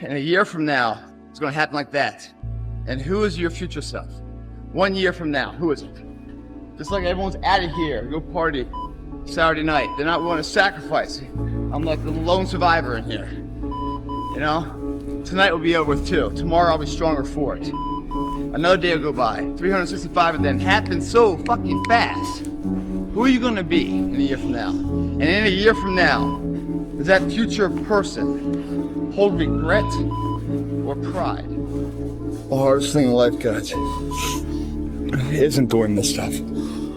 And a year from now, it's gonna happen like that. And who is your future self? 1 year from now, who is it? Just like everyone's out of here, go party Saturday night. They're not willing to sacrifice. I'm like the lone survivor in here. You know? Tonight will be over with too. Tomorrow I'll be stronger for it. Another day will go by. 365 of them happen so fucking fast. Who are you gonna be in a year from now? And in a year from now, does that future person hold regret or pride? The hardest thing in life, guys, isn't doing this stuff.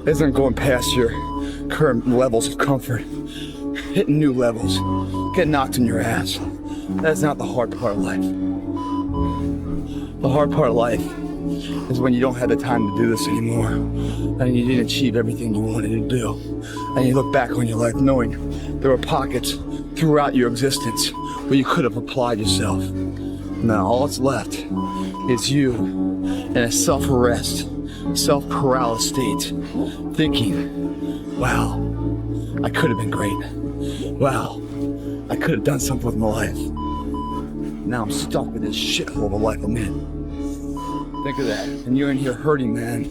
Isn't going past your current levels of comfort. Hitting new levels. Getting knocked in your ass. That's not the hard part of life. The hard part of life is when you don't have the time to do this anymore. And you didn't achieve everything you wanted to do. And you look back on your life knowing there were pockets throughout your existence where you could have applied yourself. Now all that's left is you in a self-arrest, self-paralysis state, thinking, wow, I could have been great. Wow, I could have done something with my life. Now I'm stuck with this shithole of a life I'm in. Think of that. And you're in here hurting, man.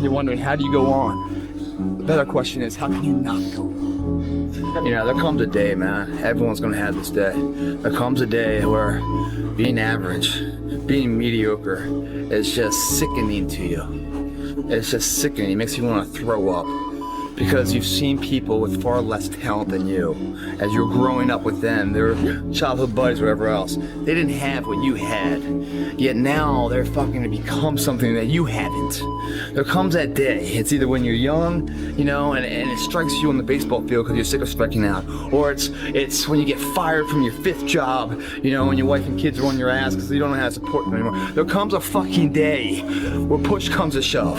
You're wondering, how do you go on? The better question is, how can you not go on? You know, there comes a day, man. Everyone's gonna have this day. There comes a day where being average, being mediocre is just sickening to you. It's just sickening. It makes you want to throw up. Because you've seen people with far less talent than you. As you're growing up with them, their childhood buddies, whatever else, they didn't have what you had. Yet now they're fucking to become something that you haven't. There comes that day. It's either when you're young, you know, and it strikes you on the baseball field because you're sick of striking out. Or it's when you get fired from your 5th job, you know, when your wife and kids are on your ass because you don't know how to support them anymore. There comes a fucking day where push comes to shove.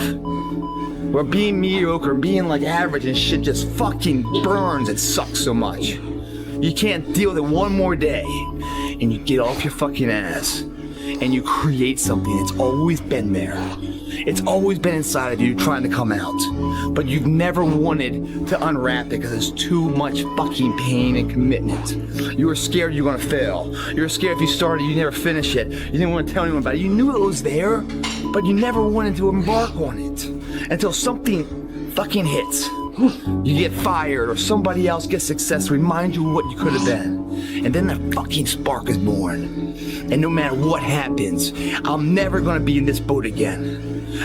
Where being mediocre, being like average and shit just fucking burns and sucks so much. You can't deal with it one more day. And you get off your fucking ass and you create something that's always been there. It's always been inside of you trying to come out. But you've never wanted to unwrap it because it's too much fucking pain and commitment. You were scared you were gonna fail. You were scared if you started, you never finish it. You didn't want to tell anyone about it. You knew it was there, but you never wanted to embark on it. Until something fucking hits. You get fired or somebody else gets success to remind you of what you could have been. And then the fucking spark is born. And no matter what happens, I'm never gonna be in this boat again.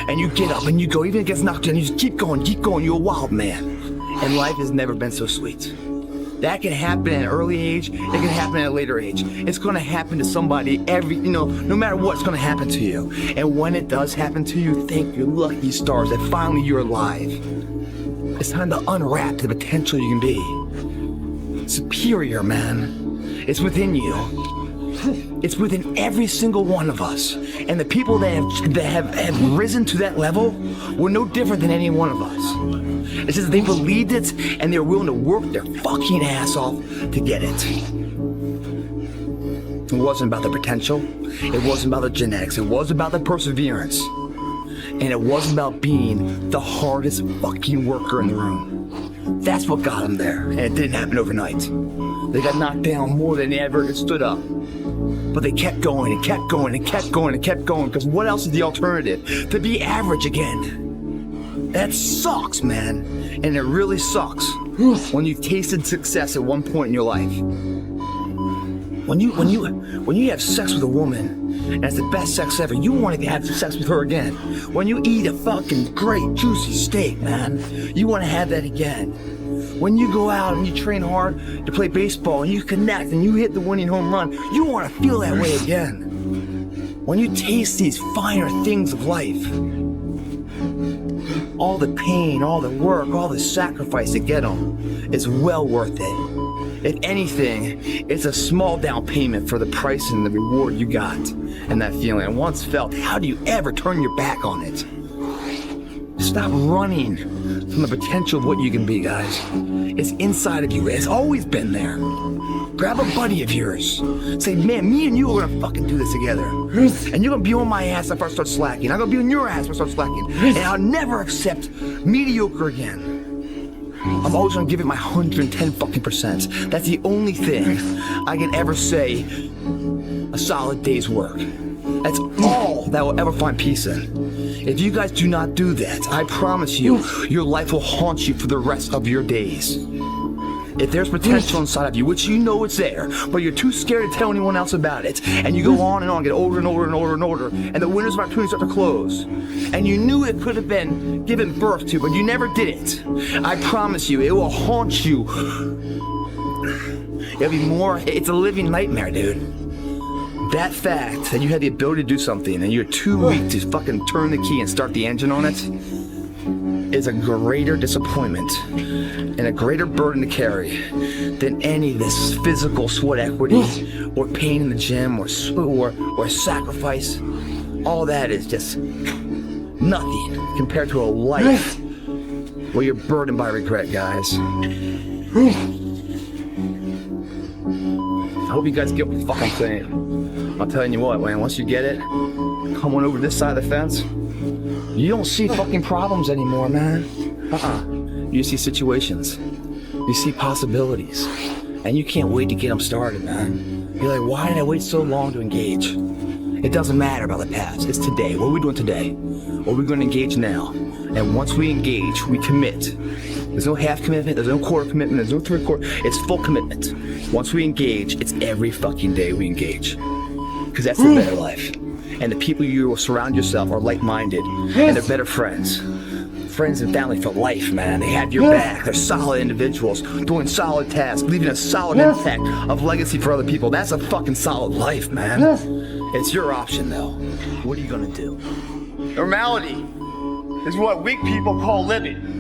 And you get up and you go, even if it gets knocked down, you just keep going, you're a wild man. And life has never been so sweet. That can happen at an early age, it can happen at a later age. It's gonna happen to somebody no matter what, it's gonna happen to you. And when it does happen to you, thank your lucky stars that finally you're alive. It's time to unwrap the potential you can be. Superior, man. It's within you. It's within every single one of us. And the people that have risen to that level were no different than any one of us. It's just they believed it and they were willing to work their fucking ass off to get it. It wasn't about the potential. It wasn't about the genetics. It was about the perseverance. And it wasn't about being the hardest fucking worker in the room. That's what got them there. And it didn't happen overnight. They got knocked down more than they ever stood up. But they kept going and kept going and kept going and kept going, because what else is the alternative? To be average again. That sucks, man. And it really sucks when you've tasted success at one point in your life. When you have sex with a woman and it's the best sex ever, you want to have sex with her again. When you eat a fucking great juicy steak, man, you want to have that again. When you go out and you train hard to play baseball and you connect and you hit the winning home run, you want to feel that way again. When you taste these finer things of life, all the pain, all the work, all the sacrifice to get them is well worth it. If anything, it's a small down payment for the price and the reward you got and that feeling. And once felt, how do you ever turn your back on it? Stop running from the potential of what you can be, guys. It's inside of you. It's always been there. Grab a buddy of yours. Say, man, me and you are gonna fucking do this together. And you're gonna be on my ass if I start slacking. I'm gonna be on your ass if I start slacking. And I'll never accept mediocre again. I'm always gonna give it my 110 fucking %. That's the only thing I can ever say a solid day's work. That's all that will ever find peace in. If you guys do not do that, I promise you, your life will haunt you for the rest of your days. If there's potential inside of you, which you know it's there, but you're too scared to tell anyone else about it, and you go on and on, get older and older and older and older, and the windows of opportunity start to close, and you knew it could have been given birth to, but you never did it, I promise you, it will haunt you. It'll be more, it's a living nightmare, dude. That fact that you had the ability to do something and you're too weak to fucking turn the key and start the engine on it is a greater disappointment and a greater burden to carry than any of this physical sweat equity or pain in the gym or sacrifice. All that is just nothing compared to a life where you're burdened by regret, guys. I hope you guys get what the fuck I'm saying. I'm telling you what, man, once you get it, come on over to this side of the fence, you don't see fucking problems anymore, man. You see situations. You see possibilities. And you can't wait to get them started, man. You're like, why did I wait so long to engage? It doesn't matter about the past. It's today. What are we doing today? What are we going to engage now? And once we engage, we commit. There's no half commitment, there's no quarter commitment, there's no three-quarter. It's full commitment. Once we engage, it's every fucking day we engage. Because that's the better life. And the people you will surround yourself are like-minded, and they're better friends. Friends and family for life, man. They have your back. They're solid individuals, doing solid tasks, leaving a solid impact of legacy for other people. That's a fucking solid life, man. It's your option, though. What are you gonna do? Normality is what weak people call living.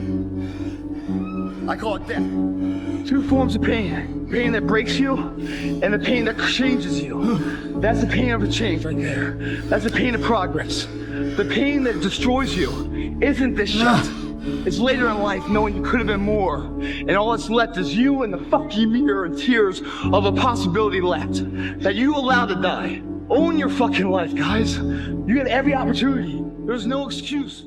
I call it death. Two forms of pain. Pain that breaks you, and the pain that changes you. That's the pain of a change right there. That's the pain of progress. The pain that destroys you isn't this shit. It's later in life knowing you could have been more, and all that's left is you and the fucking mirror and tears of a possibility left that you allowed to die. Own your fucking life, guys. You had every opportunity. There's no excuse.